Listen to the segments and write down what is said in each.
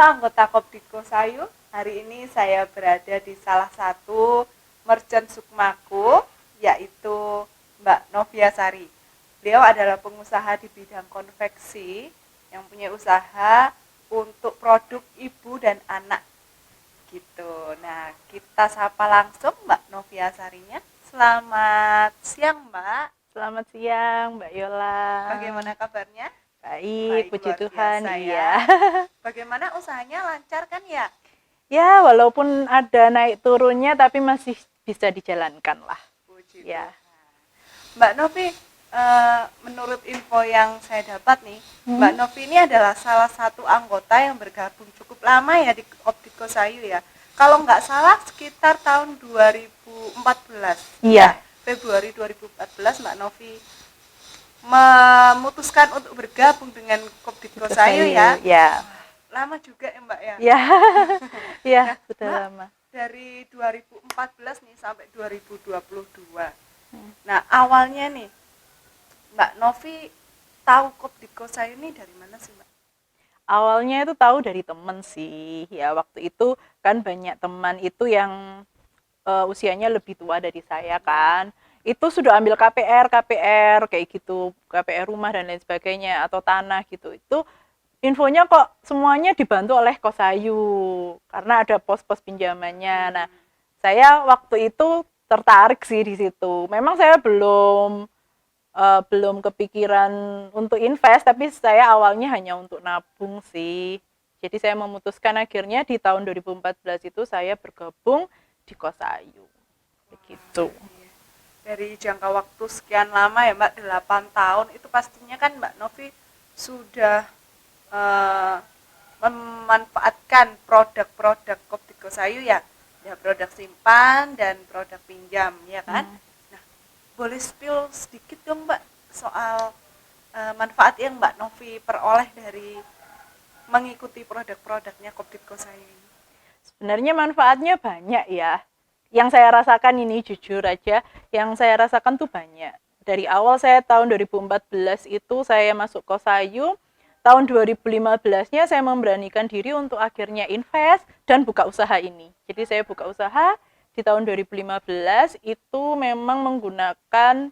anggota Kopdiko Sayu. Hari ini saya berada di salah satu merchant Sukmaku, yaitu Mbak Novia Sari. Beliau adalah pengusaha di bidang konveksi yang punya usaha untuk produk ibu dan anak gitu. Nah, kita sapa langsung Mbak Novia Sarinya. Selamat siang, Mbak. Selamat siang, Mbak Yola. Bagaimana kabarnya? Baik, puji luar Tuhan, biasa, iya. Bagaimana usahanya, lancar kan ya? Ya, walaupun ada naik turunnya, tapi masih bisa dijalankan lah. Puji Ya. Tuhan. Mbak Novi, menurut info yang saya dapat nih, Mbak Novi ini adalah salah satu anggota yang bergabung cukup lama ya di Kopdiko Sayu ya. Kalau nggak salah sekitar tahun 2014. Iya. Februari 2014 Mbak Novi memutuskan untuk bergabung dengan Kopdiko Sayu ya. Ya. Lama juga ya Mbak ya. Ya. Ya, Nah, sudah Mbak, lama. Dari 2014 nih sampai 2022. Nah, awalnya nih Mbak Novi tahu Kopdiko Sayu ini dari mana sih Mbak? Awalnya itu tahu dari teman sih. Ya, waktu itu kan banyak teman itu yang usianya lebih tua dari saya kan. Itu sudah ambil KPR kayak gitu, KPR rumah dan lain sebagainya atau tanah gitu. Itu infonya kok semuanya dibantu oleh Kosayu karena ada pos-pos pinjamannya. Nah, saya waktu itu tertarik sih di situ. Memang saya belum kepikiran untuk invest, tapi saya awalnya hanya untuk nabung sih. Jadi saya memutuskan akhirnya di tahun 2014 itu saya bergabung di Kosayu. Begitu. Dari jangka waktu sekian lama ya Mbak, 8 tahun, itu pastinya kan Mbak Novi sudah memanfaatkan produk-produk Kopdiko Sayu ya produk simpan dan produk pinjam ya kan. Nah, boleh spill sedikit dong Mbak soal manfaat yang Mbak Novi peroleh dari mengikuti produk-produknya Kopdiko Sayu ini. Sebenarnya manfaatnya banyak ya. Yang saya rasakan ini jujur aja, yang saya rasakan tuh banyak. Dari awal saya tahun 2014 itu saya masuk Kosayu, tahun 2015-nya saya memberanikan diri untuk akhirnya invest dan buka usaha ini. Jadi saya buka usaha di tahun 2015 itu memang menggunakan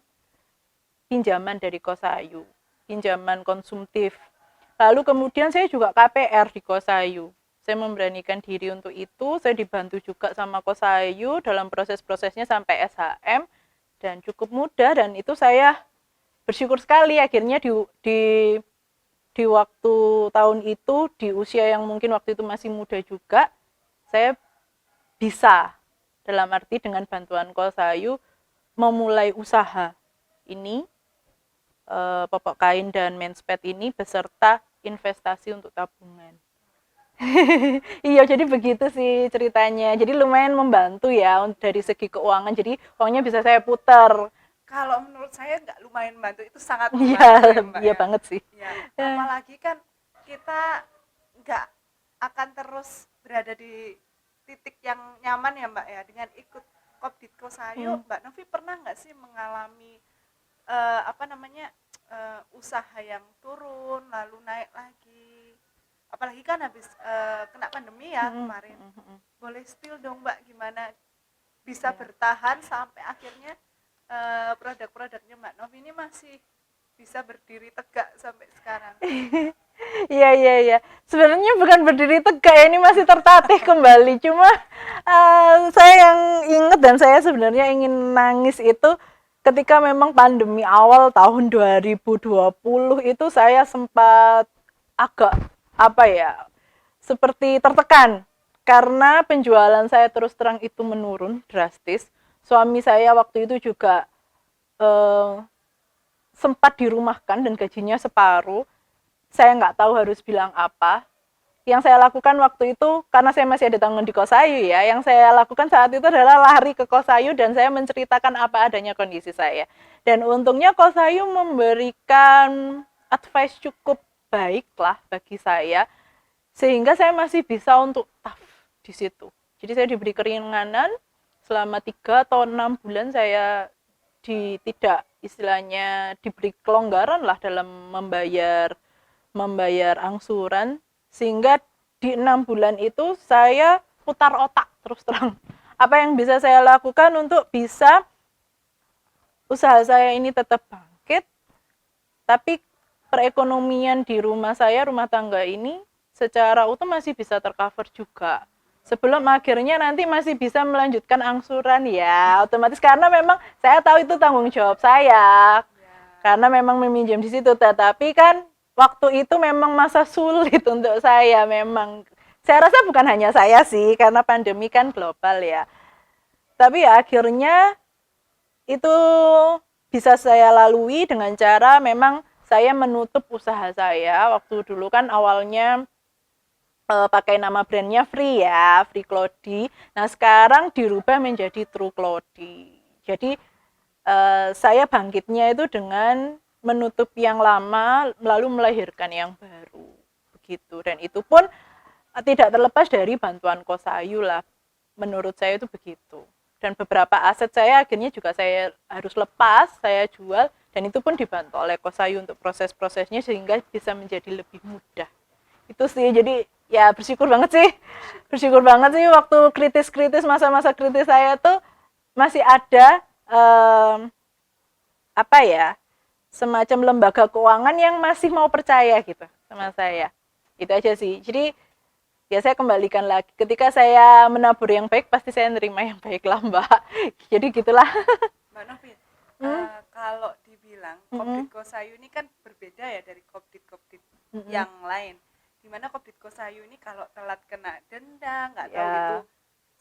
pinjaman dari Kosayu, pinjaman konsumtif. Lalu kemudian saya juga KPR di Kosayu. Saya memberanikan diri untuk itu, saya dibantu juga sama Kosayu dalam proses-prosesnya sampai SHM dan cukup mudah, dan itu saya bersyukur sekali akhirnya di waktu tahun itu, di usia yang mungkin waktu itu masih muda juga, saya bisa dalam arti dengan bantuan Kosayu memulai usaha ini, popok kain dan menspet ini beserta investasi untuk tabungan. Iya, jadi begitu sih ceritanya. Jadi lumayan membantu ya dari segi keuangan. Jadi uangnya bisa saya putar. Kalau menurut saya nggak lumayan membantu, itu sangat membantu ya Mbak Iya ya. banget sih. Ya, apalagi kan kita nggak akan terus berada di titik yang nyaman ya Mbak ya dengan ikut Kopdiko Sayu. Mbak Novi pernah nggak sih mengalami usaha yang turun lalu naik lagi? Apalagi kan habis kena pandemi ya kemarin. Boleh spill dong Mbak gimana bisa bertahan sampai akhirnya produk-produknya Mbak Novi ini masih bisa berdiri tegak sampai sekarang. Iya. Sebenarnya bukan berdiri tegak ya, ini masih tertatih kembali. Cuma saya yang ingat dan saya sebenarnya ingin nangis itu ketika memang pandemi awal tahun 2020 itu saya sempat agak seperti tertekan karena penjualan saya terus terang itu menurun drastis. Suami saya waktu itu juga sempat dirumahkan dan gajinya separuh. Saya nggak tahu harus bilang apa. Yang saya lakukan waktu itu, karena saya masih ada tanggungan di Kosayu ya, yang saya lakukan saat itu adalah lari ke Kosayu dan saya menceritakan apa adanya kondisi saya. Dan untungnya Kosayu memberikan advice cukup baik lah bagi saya, sehingga saya masih bisa untuk tough di situ. Jadi saya diberi keringanan selama 3 atau 6 bulan saya tidak istilahnya diberi kelonggaran lah dalam membayar angsuran, sehingga di 6 bulan itu saya putar otak terus terang. Apa yang bisa saya lakukan untuk bisa usaha saya ini tetap bangkit, tapi perekonomian di rumah saya, rumah tangga ini secara utuh masih bisa tercover juga. Sebelum akhirnya nanti masih bisa melanjutkan angsuran ya, otomatis karena memang saya tahu itu tanggung jawab saya. Karena memang meminjam di situ, tetapi kan waktu itu memang masa sulit untuk saya memang. Saya rasa bukan hanya saya sih, karena pandemi kan global ya. Tapi ya akhirnya itu bisa saya lalui dengan cara memang saya menutup usaha saya. Waktu dulu kan awalnya pakai nama brandnya Free ya, Free Clody. Nah sekarang dirubah menjadi True Clody. Jadi saya bangkitnya itu dengan menutup yang lama lalu melahirkan yang baru begitu, dan itu pun tidak terlepas dari bantuan Kosayu lah, menurut saya itu begitu. Dan beberapa aset saya akhirnya juga saya harus lepas, saya jual, dan itu pun dibantu oleh Kosayu untuk proses-prosesnya sehingga bisa menjadi lebih mudah. Itu sih, jadi ya bersyukur banget sih waktu kritis-kritis, masa-masa kritis saya tuh masih ada apa ya, semacam lembaga keuangan yang masih mau percaya gitu sama saya. Itu aja sih. Jadi ya saya kembalikan lagi, ketika saya menabur yang baik pasti saya nerima yang baik lah Mbak. Jadi gitulah. Mbak Novi, kalau dibilang Kopdit Kosayu ini kan berbeda ya dari kopdit-kopdit yang lain. Dimana Kopdit Kosayu ini kalau telat kena denda, nggak tahu itu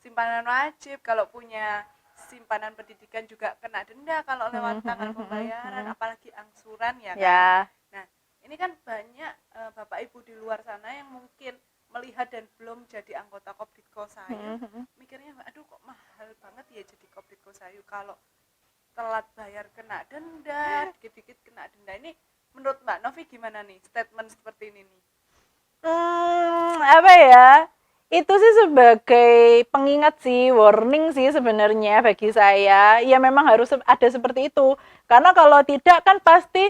simpanan wajib, kalau punya simpanan pendidikan juga kena denda kalau lewat tanggal pembayaran, apalagi angsuran ya kan. Nah, ini kan banyak Bapak Ibu di luar sana yang mungkin melihat dan belum jadi anggota Kopdit Kosayu, mikirnya aduh kok mahal banget ya jadi Kopdit Kosayu, kalau telat bayar kena denda, dikit-dikit kena denda. Ini menurut Mbak Novi gimana nih statement seperti ini nih? Apa ya, itu sih sebagai pengingat sih, warning sih sebenarnya bagi saya. Ya memang harus ada seperti itu, karena kalau tidak kan pasti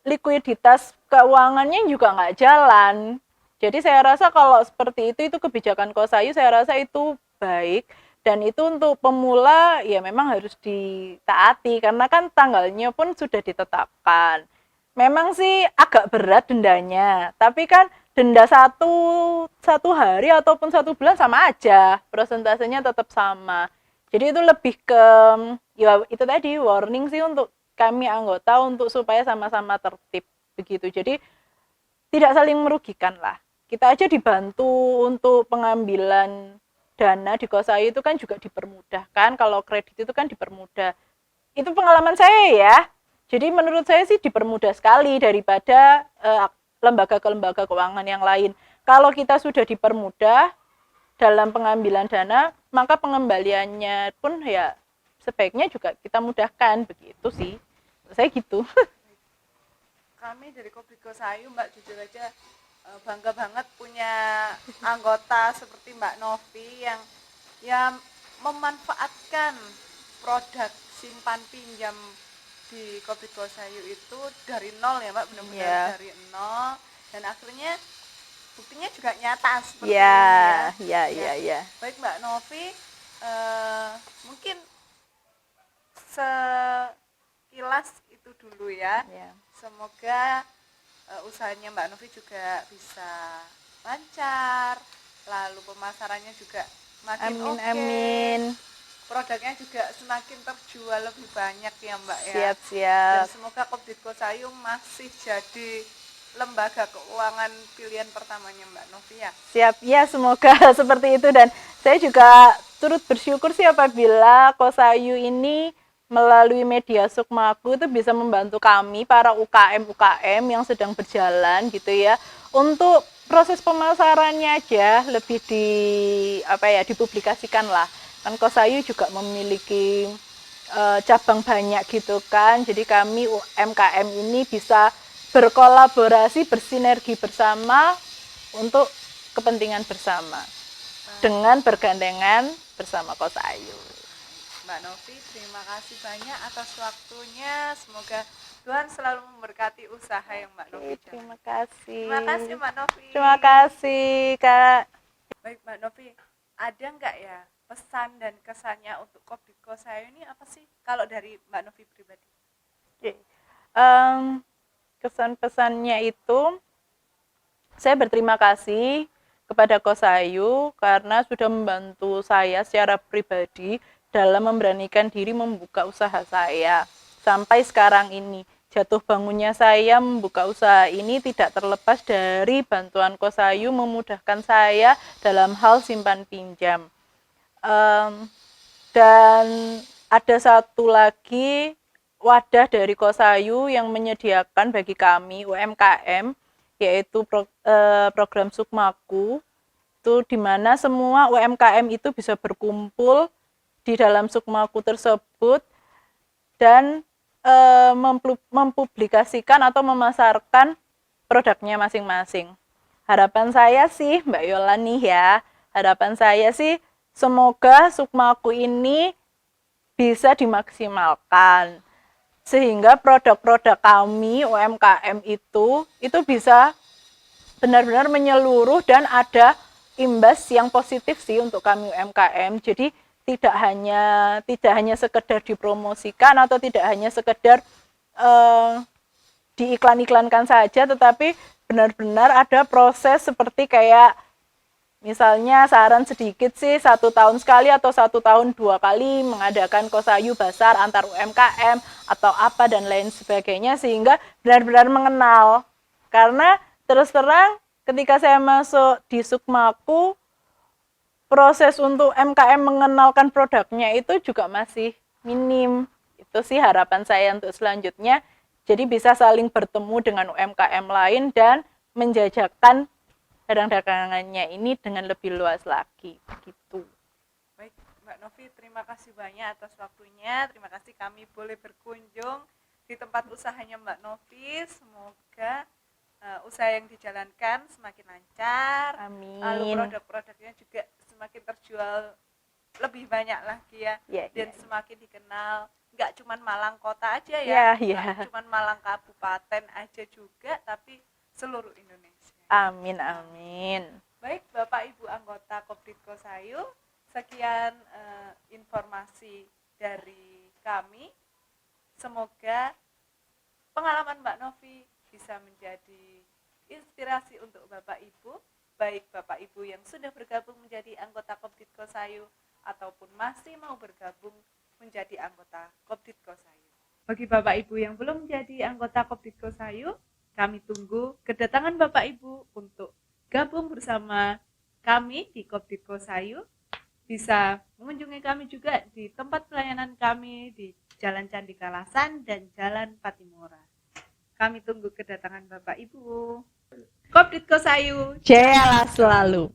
likuiditas keuangannya juga nggak jalan. Jadi saya rasa kalau seperti itu kebijakan Kosayu, saya rasa itu baik, dan itu untuk pemula ya memang harus ditaati karena kan tanggalnya pun sudah ditetapkan. Memang sih agak berat dendanya, tapi kan denda satu hari ataupun 1 bulan sama aja, persentasenya tetap sama. Jadi itu lebih ke ya itu tadi, warning sih untuk kami anggota untuk supaya sama-sama tertib begitu. Jadi tidak saling merugikan lah. Kita aja dibantu untuk pengambilan dana di Kosayu itu kan juga dipermudahkan, kalau kredit itu kan dipermudah. Itu pengalaman saya ya. Jadi menurut saya sih dipermudah sekali daripada lembaga ke lembaga keuangan yang lain. Kalau kita sudah dipermudah dalam pengambilan dana, maka pengembaliannya pun ya sebaiknya juga kita mudahkan begitu sih. Saya gitu. Kami dari Kopdit Kosayu, Mbak, jujur aja bangga banget punya anggota seperti Mbak Novi yang ya memanfaatkan produk simpan pinjam di Kopdit Kosayu itu dari nol ya Mbak, benar-benar dari nol, dan akhirnya buktinya juga nyata seperti ini ya. Baik Mbak Novi, mungkin sekilas itu dulu ya. Semoga usahanya Mbak Novi juga bisa lancar, lalu pemasarannya juga makin oke. Amin. Produknya juga semakin terjual lebih banyak ya Mbak ya. Siap. Dan semoga Kopdit Kosayu masih jadi lembaga keuangan pilihan pertamanya Mbak Novi ya. Siap, ya semoga seperti itu, dan saya juga turut bersyukur sih apabila Kosayu ini melalui media Sukmaku itu bisa membantu kami para UKM yang sedang berjalan gitu ya, untuk proses pemasarannya aja lebih dipublikasikan lah. Kan Kosayu juga memiliki cabang banyak gitu kan, jadi kami UMKM ini bisa berkolaborasi, bersinergi bersama untuk kepentingan bersama dengan bergandengan bersama Kosayu. Mbak Novi, terima kasih banyak atas waktunya. Semoga Tuhan selalu memberkati usaha yang Mbak Novi Oke, jalankan. terima kasih. Terima kasih Mbak Novi. Terima kasih, Kak. Baik Mbak Novi, ada nggak ya pesan dan kesannya untuk Kopditko saya ini apa sih kalau dari Mbak Novi pribadi? Oke. Kesan-pesannya itu saya berterima kasih kepada Kosayu karena sudah membantu saya secara pribadi dalam memberanikan diri membuka usaha saya. Sampai sekarang ini, jatuh bangunnya saya membuka usaha ini tidak terlepas dari bantuan Kosayu memudahkan saya dalam hal simpan pinjam. Dan ada satu lagi wadah dari Kosayu yang menyediakan bagi kami UMKM, yaitu program Sukmaku, itu di mana semua UMKM itu bisa berkumpul di dalam Sukmaku tersebut dan mempublikasikan atau memasarkan produknya masing-masing. Harapan saya sih, Mbak Yolani ya, harapan saya sih semoga Sukmaku ini bisa dimaksimalkan sehingga produk-produk kami UMKM itu bisa benar-benar menyeluruh dan ada imbas yang positif sih untuk kami UMKM. Jadi tidak hanya sekedar dipromosikan atau tidak hanya sekedar diiklan-iklankan saja, tetapi benar-benar ada proses seperti kayak misalnya saran sedikit sih 1 tahun sekali atau 1 tahun 2 kali mengadakan Kosayu Basar antar UMKM atau apa dan lain sebagainya sehingga benar-benar mengenal. Karena terus terang ketika saya masuk di Sukmaku, proses untuk UMKM mengenalkan produknya itu juga masih minim. Itu sih harapan saya untuk selanjutnya. Jadi bisa saling bertemu dengan UMKM lain dan menjajakan barang dagangannya ini dengan lebih luas lagi. Gitu. Baik Mbak Novi, terima kasih banyak atas waktunya. Terima kasih kami boleh berkunjung di tempat usahanya Mbak Novi. Semoga usaha yang dijalankan semakin lancar. Amin. Lalu produk-produknya juga semakin terjual lebih banyak lagi ya. Dan semakin dikenal. Nggak cuma Malang kota aja ya. Nggak cuma Malang kabupaten aja juga, tapi seluruh Indonesia. Amin, amin. Baik Bapak Ibu anggota Kopditko Sayu, sekian informasi dari kami. Semoga pengalaman Mbak Novi bisa menjadi inspirasi untuk Bapak Ibu, baik Bapak Ibu yang sudah bergabung menjadi anggota Kopditko Sayu ataupun masih mau bergabung menjadi anggota Kopditko Sayu. Bagi Bapak Ibu yang belum menjadi anggota Kopditko Sayu, kami tunggu kedatangan Bapak Ibu untuk gabung bersama kami di Kopditko Sayu. Bisa mengunjungi kami juga di tempat pelayanan kami di Jalan Candi Kalasan dan Jalan Patimura. Kami tunggu kedatangan Bapak Ibu. Kopditko Sayu, Jaya selalu.